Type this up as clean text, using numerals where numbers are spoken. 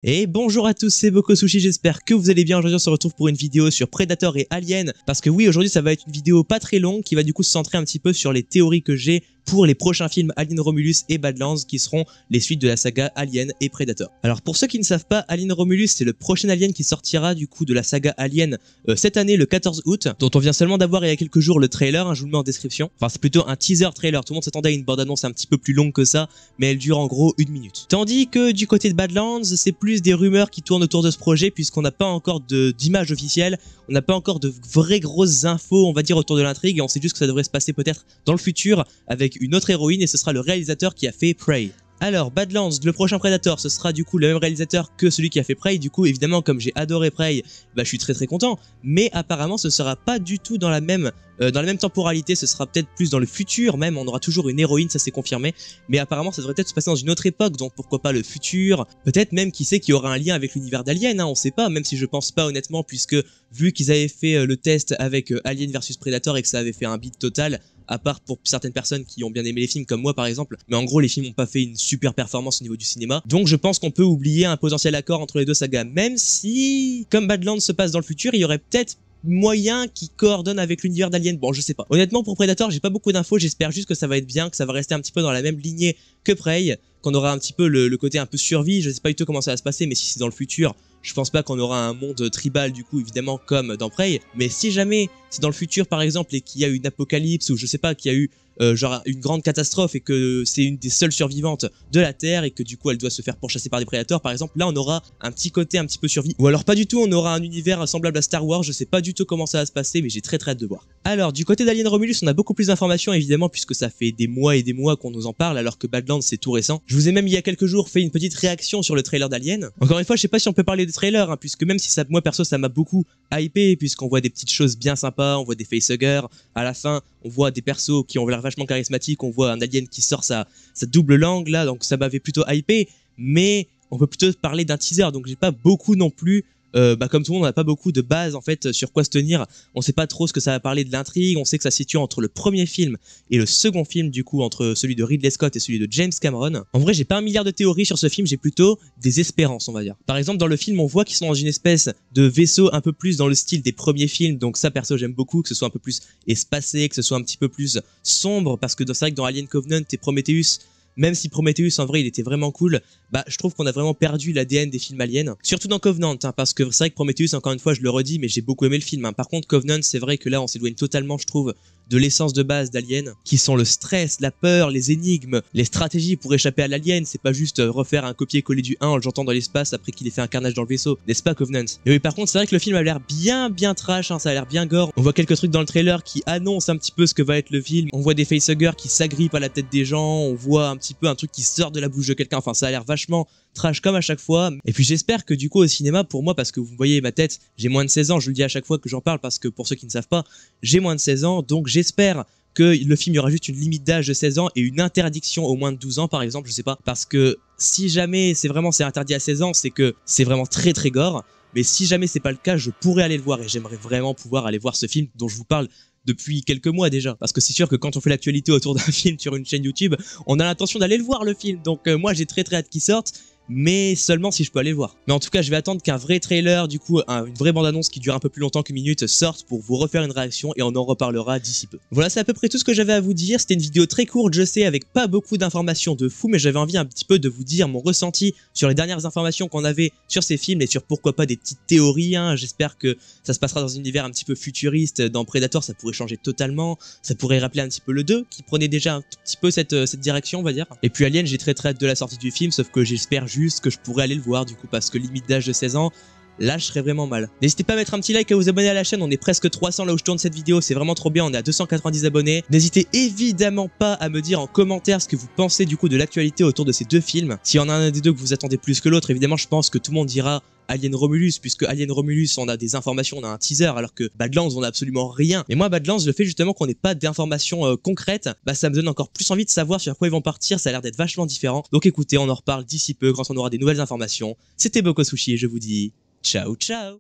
Et bonjour à tous, c'est Bokosushi, j'espère que vous allez bien. Aujourd'hui on se retrouve pour une vidéo sur Predator et Alien. Parce que oui, aujourd'hui ça va être une vidéo pas très longue qui va du coup se centrer un petit peu sur les théories que j'ai pour les prochains films Alien Romulus et Badlands qui seront les suites de la saga Alien et Predator. Alors pour ceux qui ne savent pas, Alien Romulus c'est le prochain Alien qui sortira du coup de la saga Alien cette année le 14 août, dont on vient seulement d'avoir il y a quelques jours le trailer, hein, je vous le mets en description. Enfin c'est plutôt un teaser trailer, tout le monde s'attendait à une bande-annonce un petit peu plus longue que ça, mais elle dure en gros 1 minute. Tandis que du côté de Badlands, c'est plus des rumeurs qui tournent autour de ce projet puisqu'on n'a pas encore d'image officielle, on n'a pas encore de vraies grosses infos on va dire autour de l'intrigue et on sait juste que ça devrait se passer peut-être dans le futur avec une autre héroïne et ce sera le réalisateur qui a fait Prey. Alors Badlands, le prochain Predator, ce sera du coup le même réalisateur que celui qui a fait Prey. Du coup évidemment comme j'ai adoré Prey, je suis très content. Mais apparemment ce sera pas du tout dans la même temporalité, ce sera peut-être plus dans le futur même. On aura toujours une héroïne, ça c'est confirmé. Mais apparemment ça devrait peut-être se passer dans une autre époque, donc pourquoi pas le futur. Peut-être même qui sait qu'il y aura un lien avec l'univers d'Alien, hein, on sait pas. Même si je pense pas honnêtement, puisque vu qu'ils avaient fait le test avec Alien vs Predator et que ça avait fait un beat total. À part pour certaines personnes qui ont bien aimé les films comme moi par exemple, mais en gros les films n'ont pas fait une super performance au niveau du cinéma, donc je pense qu'on peut oublier un potentiel accord entre les deux sagas, même si, comme Badlands se passe dans le futur, il y aurait peut-être moyen qui coordonne avec l'univers d'Alien. Bon, je sais pas. Honnêtement, pour Predator, j'ai pas beaucoup d'infos, j'espère juste que ça va être bien, que ça va rester un petit peu dans la même lignée que Prey, qu'on aura un petit peu le côté un peu survie, je sais pas du tout comment ça va se passer, mais si c'est dans le futur, je pense pas qu'on aura un monde tribal du coup évidemment comme dans Prey, mais si jamais c'est dans le futur par exemple et qu'il y a une apocalypse ou je sais pas qu'il y a eu genre une grande catastrophe et que c'est une des seules survivantes de la Terre et que du coup elle doit se faire pourchasser par des prédateurs par exemple, là on aura un petit côté un petit peu survie. Ou alors pas du tout, on aura un univers semblable à Star Wars, je sais pas du tout comment ça va se passer mais j'ai très hâte de voir. Alors du côté d'Alien Romulus on a beaucoup plus d'informations évidemment puisque ça fait des mois et des mois qu'on nous en parle alors que Badlands c'est tout récent. Je vous ai même il y a quelques jours fait une petite réaction sur le trailer d'Alien. Encore une fois je sais pas si on peut parler des trailers hein, puisque même si ça, moi perso ça m'a beaucoup hypé puisqu'on voit des petites choses bien sympas, on voit des facehuggers, à la fin on voit des persos qui ont l'air vachement charismatiques, on voit un alien qui sort sa double langue là, donc ça m'avait plutôt hypé, mais on peut plutôt parler d'un teaser, donc j'ai pas beaucoup non plus, comme tout le monde on n'a pas beaucoup de base en fait sur quoi se tenir, on sait pas trop ce que ça va parler de l'intrigue, on sait que ça se situe entre le premier film et le second film du coup, entre celui de Ridley Scott et celui de James Cameron. En vrai j'ai pas un milliard de théories sur ce film, j'ai plutôt des espérances on va dire. Par exemple dans le film on voit qu'ils sont dans une espèce de vaisseau un peu plus dans le style des premiers films, donc ça perso j'aime beaucoup, que ce soit un peu plus espacé, que ce soit un petit peu plus sombre, parce que c'est vrai que dans Alien Covenant et Prometheus, même si Prometheus en vrai il était vraiment cool, je trouve qu'on a vraiment perdu l'ADN des films aliens. Surtout dans Covenant, hein, parce que c'est vrai que Prometheus, encore une fois je le redis, mais j'ai beaucoup aimé le film. Hein. Par contre Covenant, c'est vrai que là on s'éloigne totalement je trouve de l'essence de base d'Alien, qui sont le stress, la peur, les énigmes, les stratégies pour échapper à l'alien. C'est pas juste refaire un copier-coller du 1 en le jetant dans l'espace après qu'il ait fait un carnage dans le vaisseau, n'est-ce pas Covenant? Et oui par contre c'est vrai que le film a l'air bien trash, hein, ça a l'air bien gore. On voit quelques trucs dans le trailer qui annoncent un petit peu ce que va être le film. On voit des facehuggers qui s'agrippent à la tête des gens, on voit un petit peu un truc qui sort de la bouche de quelqu'un, enfin ça a l'air vachement trash comme à chaque fois. Et puis j'espère que du coup au cinéma, pour moi, parce que vous voyez ma tête, j'ai moins de 16 ans, je le dis à chaque fois que j'en parle parce que pour ceux qui ne savent pas, j'ai moins de 16 ans, donc j'espère que le film, il y aura juste une limite d'âge de 16 ans et une interdiction au moins de 12 ans par exemple, je sais pas, parce que si jamais c'est interdit à 16 ans, c'est que c'est vraiment très gore, mais si jamais c'est pas le cas, je pourrais aller le voir et j'aimerais vraiment pouvoir aller voir ce film dont je vous parle depuis quelques mois déjà, parce que c'est sûr que quand on fait l'actualité autour d'un film sur une chaîne YouTube, on a l'intention d'aller le voir le film, donc moi j'ai très hâte qu'il sorte, mais seulement si je peux aller le voir. Mais en tout cas je vais attendre qu'un vrai trailer, du coup une vraie bande-annonce qui dure un peu plus longtemps qu'une minute sorte pour vous refaire une réaction et on en reparlera d'ici peu. Voilà, c'est à peu près tout ce que j'avais à vous dire. C'était une vidéo très courte je sais, avec pas beaucoup d'informations de fou, mais j'avais envie un petit peu de vous dire mon ressenti sur les dernières informations qu'on avait sur ces films et sur pourquoi pas des petites théories, hein. J'espère que ça se passera dans un univers un petit peu futuriste. Dans Predator ça pourrait changer totalement, ça pourrait rappeler un petit peu le 2 qui prenait déjà un tout petit peu cette direction on va dire. Et puis Alien, j'ai très hâte de la sortie du film, sauf que j'espère juste que je pourrais aller le voir du coup, parce que limite d'âge de 16 ans, là je serais vraiment mal. N'hésitez pas à mettre un petit like, à vous abonner à la chaîne, on est presque 300 là où je tourne cette vidéo, c'est vraiment trop bien, on est à 290 abonnés. N'hésitez évidemment pas à me dire en commentaire ce que vous pensez du coup de l'actualité autour de ces deux films. S'il y en a un des deux que vous attendez plus que l'autre, évidemment je pense que tout le monde dira Alien Romulus, puisque Alien Romulus on a des informations, on a un teaser, alors que Badlands on a absolument rien. Mais moi Badlands, le fait justement qu'on n'ait pas d'informations concrètes, ça me donne encore plus envie de savoir sur quoi ils vont partir, ça a l'air d'être vachement différent. Donc écoutez, on en reparle d'ici peu quand on aura des nouvelles informations. C'était Bokosushi et je vous dis ciao ciao.